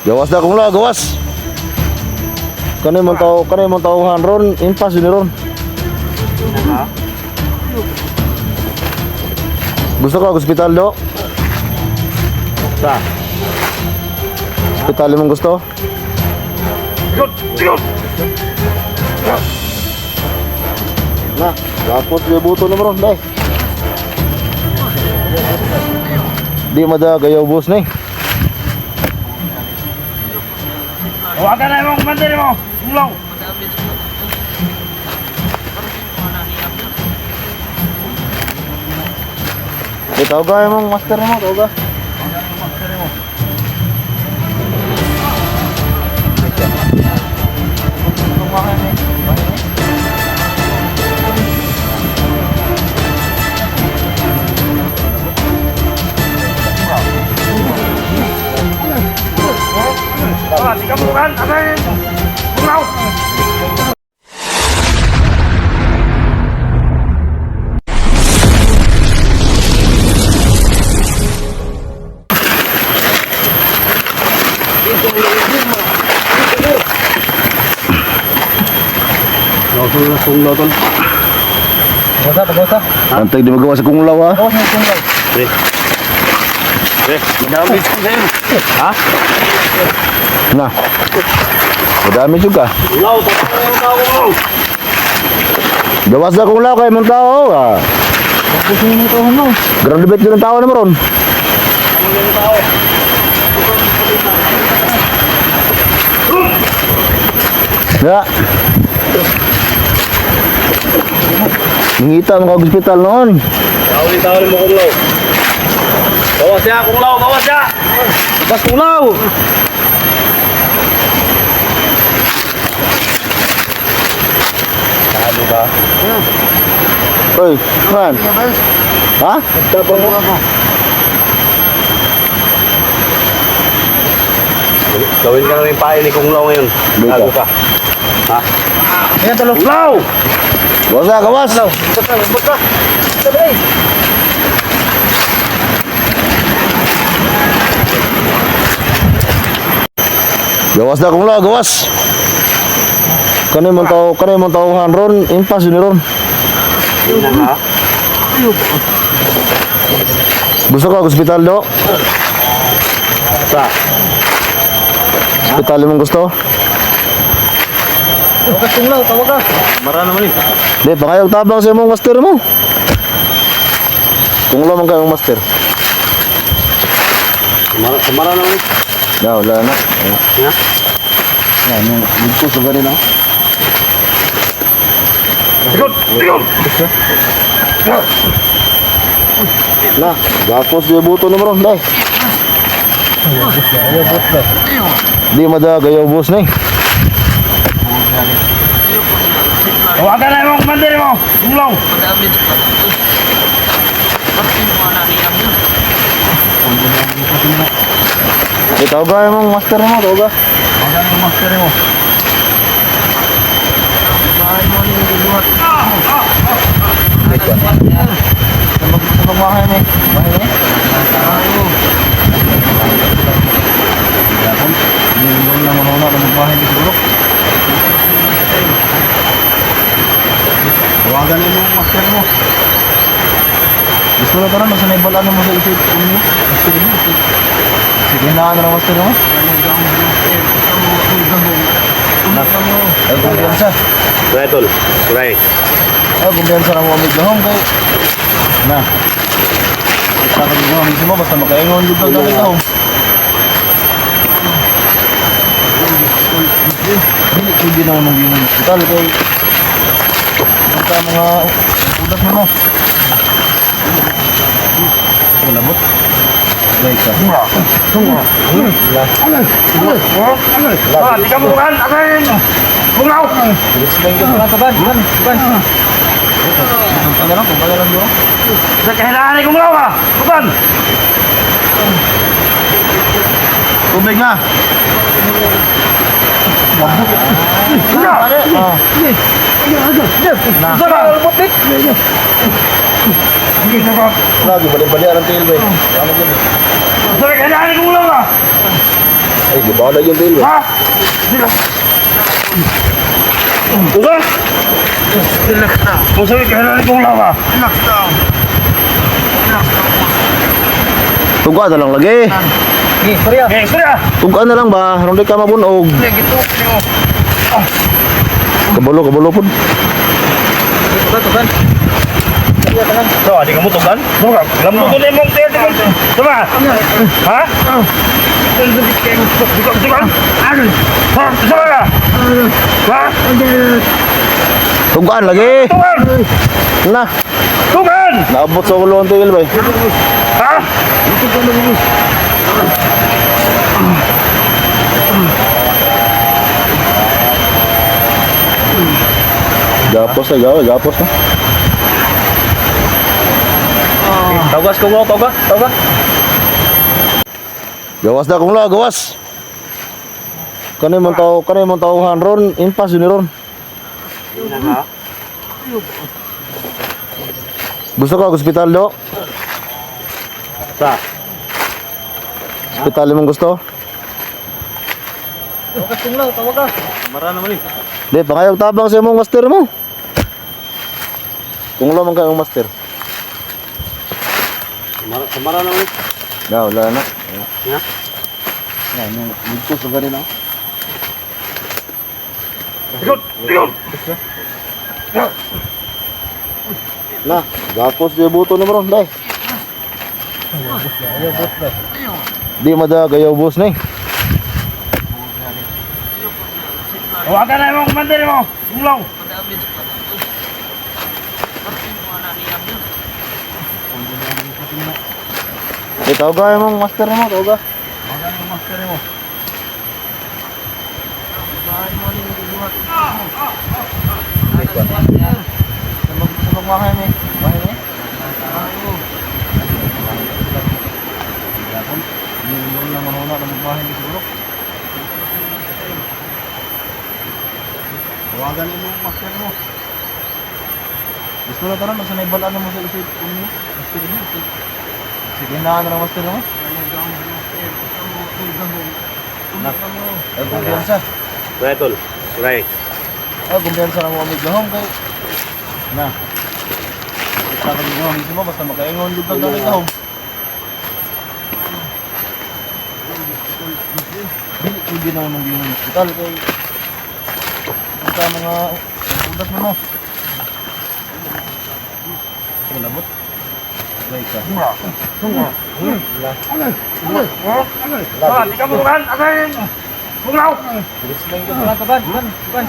Gawas na kung la, gawas. Kanay mong tao ron, impas yun ron. Gusto ka hospital do? Sa? Hospital mong gusto? Tigot! Na, kapot yung buto naman ron, dahil. Di mada gayaw bus na eh. Huwagan na yung mandali mo! Ulaw! Tawag ka yung master mo, tawag ka. Di ka bukan! Amin! Ulaw! Tol. Antay di magawa sa kunglaw ha. Madami ko sa'yo. Ha? Na. Madami juga. Ulaw! Ulaw! Gawas na kunglaw kay mong tao. Ground debate yun ang tao naman ron. Ya. Mangita mga hospital noon. Tawali mo kunglaw. Gawas ya kunglaw! Gawas ya! Gawas kunglaw! Ano ba? Oy, man. Ha? Tapang mo ako. Gawin ka na rin pae ni Kunglaw ngayon. Bago ka. Ha? Ayan talo. Kunglaw! Gawas na, gawas. Basta! Sabay! Gawas na kunglaw, gawas. Kanay mong tao ron, impas yun ron. Ha? Gusto ka hospital do? Sa? Hospital mong gusto? Tawag Kunglaw, tawag ka. Mara naman eh. Di, pangayag tabang sa mong master mo. Kunglaw man kayong master. Mara naman eh. Wala na. Ha? Yan, yung ligpos na ganun ako. Tigot! Na, gapos yung buto naman ron, dahil. Di mada gayaw bus na eh. Huwagan na yung mandali mo! Kunglaw! Tawag ka yung master mo, tawag ka. Huwagan na yung master mo. Huwagan na yung master mo. Gusto na parang nasa naibalaan mo sa isip ko niyo. Sige na ng master mo. Ay, kumpiyansa. Try tol. Try. Ay, kumpiyansa na mo amig lahong kay. Na. Isa ka din lahong mo, basta makaingon dito na lahong. Hindi na nung yun ng hospital kay. Basta mga ulat mo no. Malabot. Baik ka. Tunga. Di ka bukan! Amin! Kunglaw! Sa kahilangan ni Kunglaw ka! Bukan! Tubig na. Tunga! Isa ka! Putik! Lagi balik-balik alam tail bay. Sa kahilangan ni Kunglaw ka! Ay, gibala yung tail, Ha? Uga? Relax na. Kung sa'yo, kailangan kong lawa. Relax lang. Relax lang. Tuga na lang lagi. Sorry ah. Sorry ah. Tuga na lang ba? Hindi ka mabunog. Hindi, gito. Kabalo po. Tugan. So, di ka mo tugan? Alam mo ko na yung tayo. Diba? Ha? Tugan? Ha? Sama ka? Ha? Tugaan lagi. Tugan! Na, Tugan! naabot sa ulo ang tail ba? Ha? Gapos na, gapos na. Tagas ko mo, taga. Gawas na kung la, gawas. Kanay mong tao ron, impas yun ron. Gusto ka hospital do? Sa? Hospital mong gusto? Tawag ka. Mara naman eh. Di, pangayog tabang sa imong master mo. Kung la man kayong master. Mara naman eh. Wala na. Ha? Yan, yung ligtos na ganun ako. Tikot! Na, gapos yung buto ni Maron, dai. Di mada gayaw boss na eh. Huwagan na yung kumandir mo. Gulaw. Tawag ka yung master mo, tawag ka. Sabag makay ni. Makay ni? Hindi lang manuna na magmahay ni siguro. Tawagan mo yung master mo. Gusto na tanan, masanay balaan mo sa isip mo. Master mo. Sige na ng master mo. Ay, kumpiyansa. Right, tol. Right. Ay, kumpiyansa na mo kami gahong kay. Na. Kita kami gahong. Hindi mo, basta makaingon dito na rin gahong. Hindi na naman din ng hospital kay. Basta mga udas mo no. Labot. Baik ka. Di ka mo kuman. Asahin. Gulaw. Bilis lang yung tuban.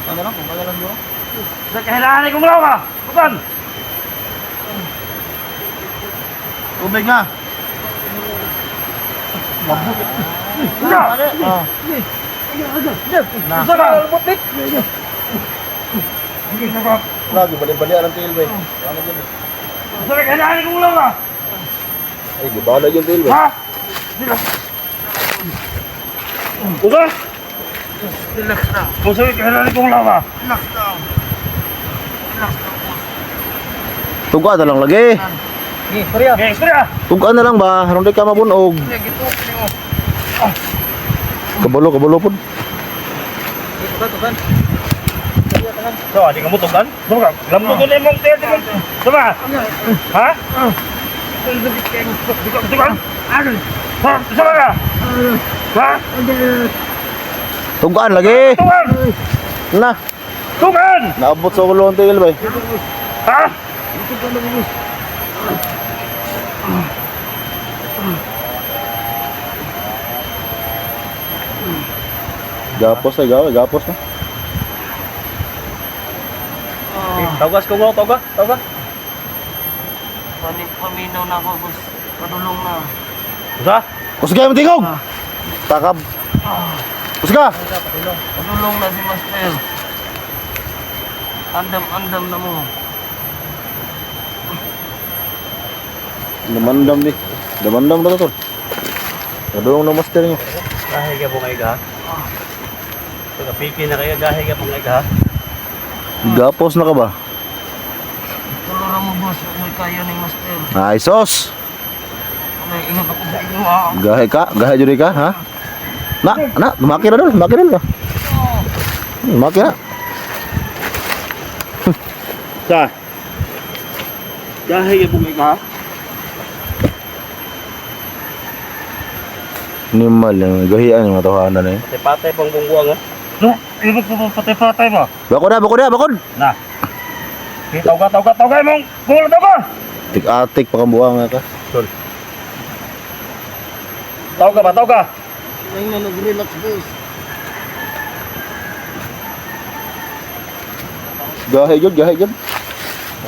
Ano lang, kung kaya lang doon. Sa kailangan kong gulaw ka. Kuman. Tubig na. Ina. Isa ka. Butik. Lagi balik-balik ang tail bay. Ano yun? Sa kailangan kong gulaw ka. Ay, gibala yung tail bay. Ha? Uga? Relax na. Kung sa'yo, kailangan kong gulaw ka. Relax lang. Relax lang. Tuga na lang lagi. Sorry ah. Sorry ah. Tuga na lang ba? Hindi ka mabunog. Hindi, gito. Kabalo po. Tugan. So, di ka mo tugan? Alam mo ko na yung tayo. Diba? Ha? Di ka tugan? Ha? Sama ka? Ha? Tugaan lagi. Tugan! Na, Tugan! naabot sa ulo ang tail bay. Ha? Gapos na, gapos na. Tagas ko mo, taga. Paminaw na ako, boss. Padulong na. Usa? Kusga yung tingog. Takab. Kusga. Padulong na si Master. Andam na mo. Damandam di. Damandam na to. Nadulong na master niyo. Gahe ka po ngayon ha? Pagkapiki na kayo, gahe ka po ngayon ha? Gapos na ka ba? Tulura mo, boss. May kaya ni Master. Ay, sos. May ingon ako sa inyo ah. Gahe jud ka, ha? Na, lumaki na dul ka. Lumaki na. Sa. Gahe yung bugay ka. Animal yang gahian yung tahanan na eh. Patay-patay pang bungguang ha. No, ibig ko patay-patay mo. Bakod. Na. Tawga mong. Bungol daw ka. Tik-atik pakambuang ka. Tol. Tawga. Ngayon na nag-relax boss. Gahe jud.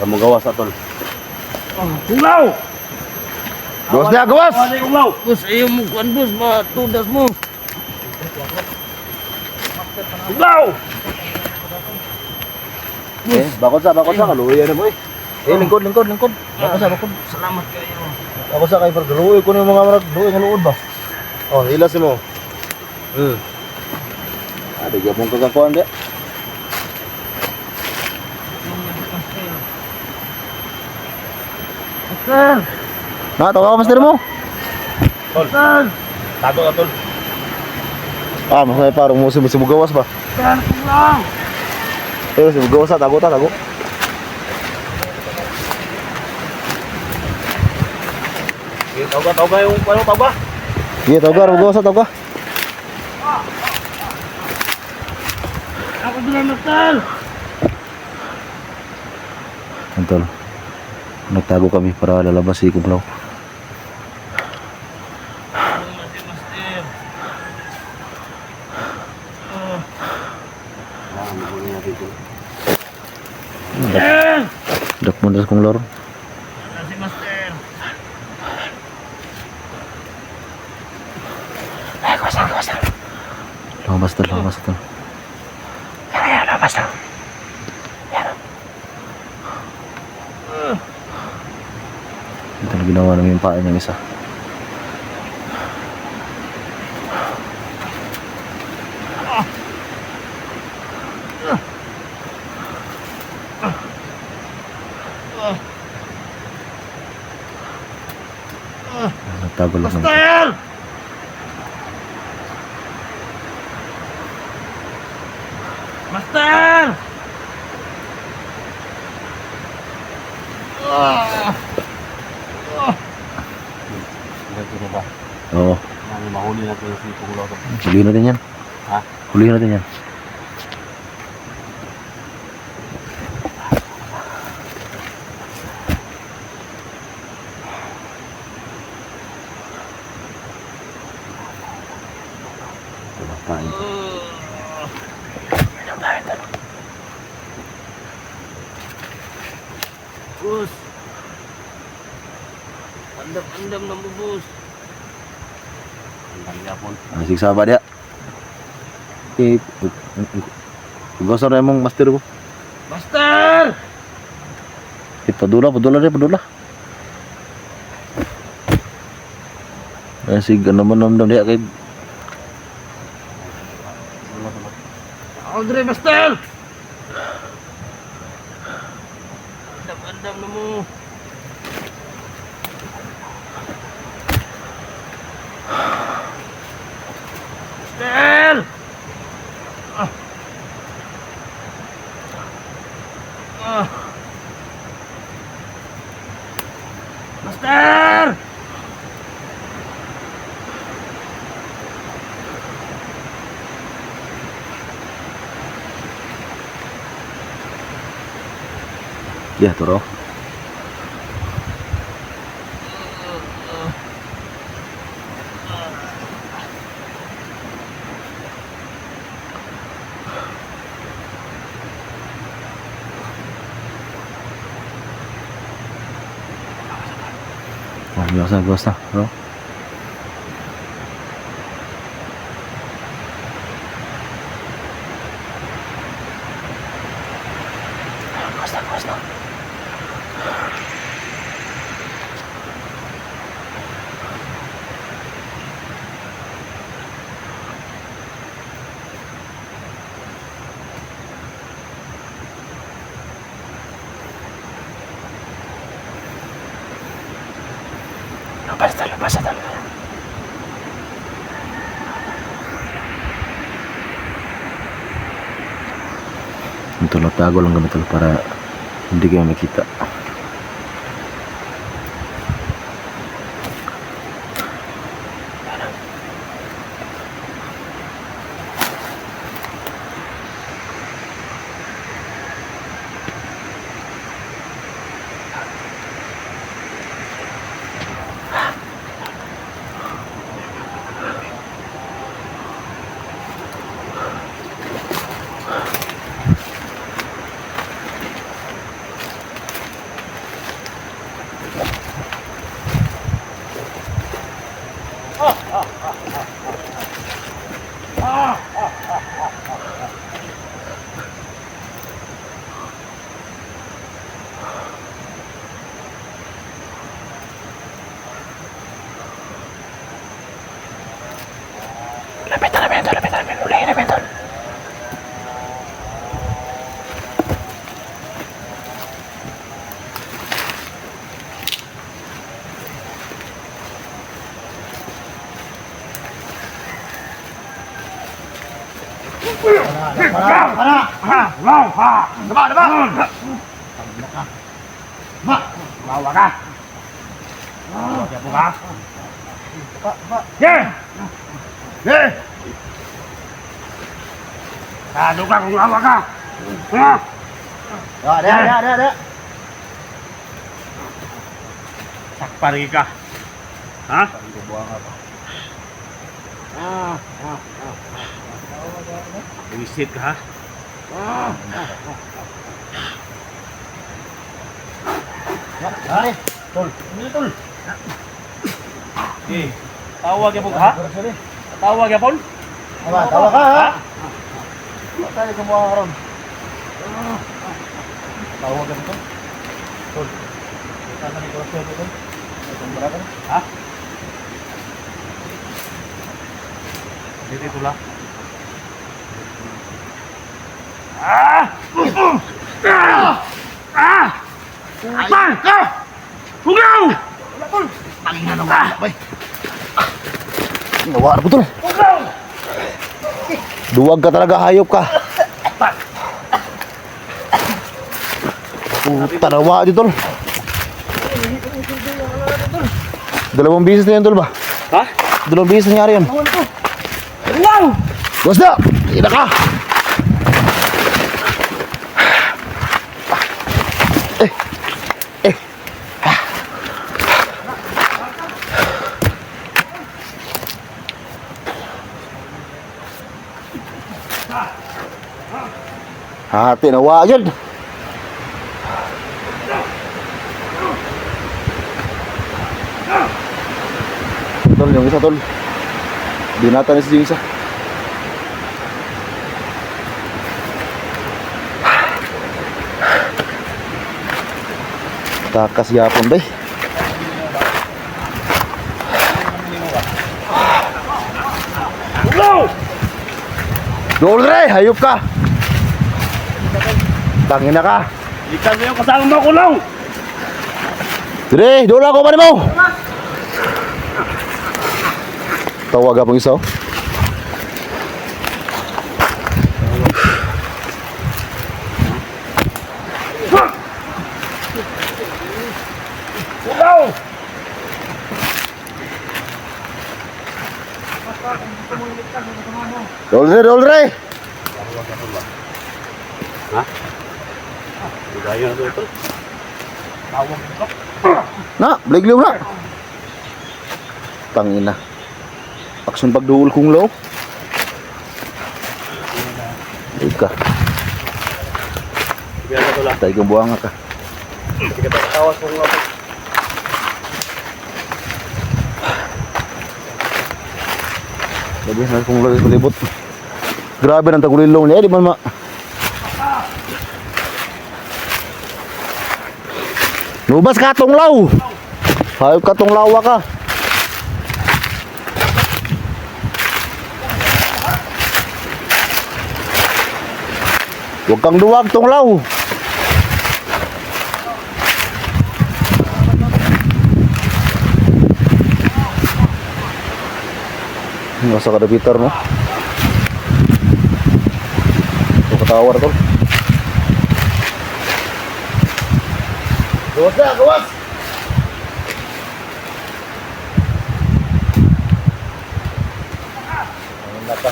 Kamu gawas atol. Unglaw! Gawas dia, gawas. Unglaw! Boss, ayaw mo kuan boss, matudas mo. Unglaw! Bakod sa kaluya na boy. Lingkod. Bakod. Salamat kayo. Ako sa kay pergaluoy ko yung mga marag duoy nga luod ba. Oh, ilas mo. Ada gabong kagakuan dia. Sir! Na, tawa ka master mo. Tol. Tago ka, tol. Masaya parang mo si gawas ba. Sir, kulang! Si gawas tago. Tawga yung ano, tawga. Iya, gawas. Ako dula matal! Antol. Nagtago kami para lalabas si Kumlaw. Dak mo kong lor. Si Master! Lumabas tol. Ito na ginawa namin yung paa niyang isa. Nagtago lang naman. Master! Master! Oo. Mahuli natin si Punglaw. Hulihin natin yan. Ha? Hulihin natin yan. Kain. Boss! Andam na mo, boss. Sigsaba dia. Gosor na mong master ko. Master! Padula. Sig naman namdam dia kay Andre, Master! Andam na mo. Master! Master! ya turo. Biasa bro. Basta. Basta. Basta tol. Ito tago lang kami tol para hindi kayo makita. Lapit na, ulihin na tol. Bawa ka. Bawa ka. Yeah. Yeah. Tado ka kung awa ka. Ha? Ada. Sakpari ka. Ha? Wisit ka ha? Tol. Eh, tawag ya po ha? Tawag ya po? Tawa ka ha? Tayo kumuha ka ron. Tawa ka dito. Tol. Saan ni Crosshair dito? Itong baraka. Ha? Dito lang. Bang! Hugaw! Tangina na wala bay. Nawara po tol. Hugaw! Duwag ka talaga, hayop ka. Puta, nawa dito tol. Dalawang bisis na yan tol ba? Ha? Dalawang bisis nangyari yan. Hugaw! Basta! Ina ka! Hati na wagad. Tol, yung isa tol. Binata na si isa. Takas yapon bay. Hugaw! Dol re, hayop ka. Tangina ka. Ikan mo yung kasama mo kulong! Dire, doon ako pa mo. Tawag apong isa. Hugaw! Dol re. Ha? Gaya na ito. Tawag ito. Na, bliglew na. Tangina. Action pagduol kong low. Ika. Biar ito lang. Tayo kong buwanga ka. Hindi ka tawas kung nga. Sabi na kung lagi kulibot. Grabe ng tagulilong niya, di man ma. Lubas ka tong law. Hayop ka tong lawa ka. Huwag kang duwag tong law. Nasa kadabitar, no? Ito katawar to. Gawas na, gawas! Ano na pa?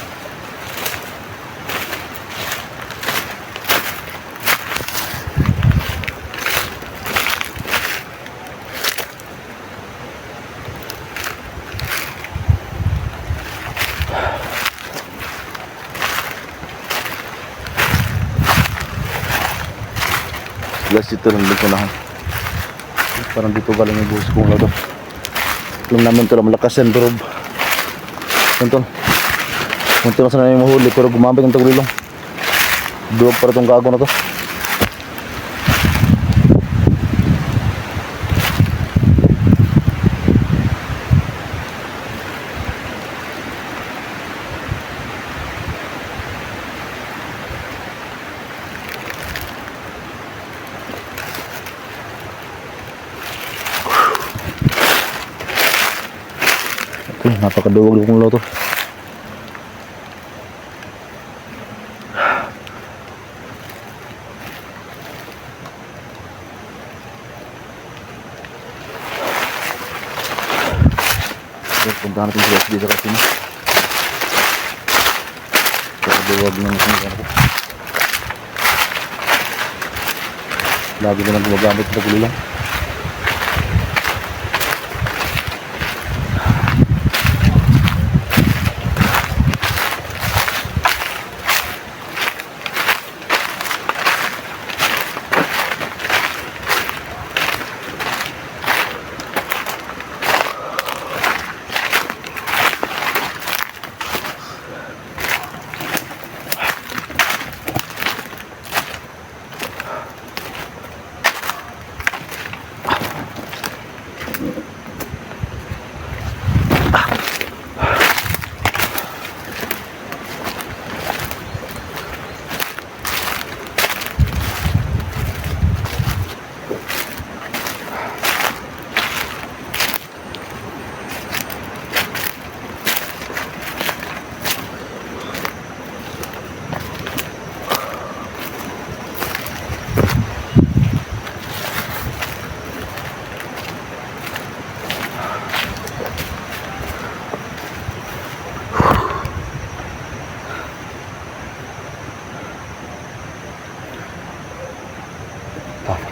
Guys, ito lang dito na. Parang dito galing yung buhos kong lado. Alam namin ito lang malakas yan, pero ito lang sana yung mahuli, pero gumamit ng tagulilong. Duwag para itong gago na to. Napakaduwag kong loto. Puntahan natin sila dito kasi napakaduwag ng sinigyan ko. Lagi na lang gumagamit sa gulo lang.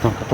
Ito.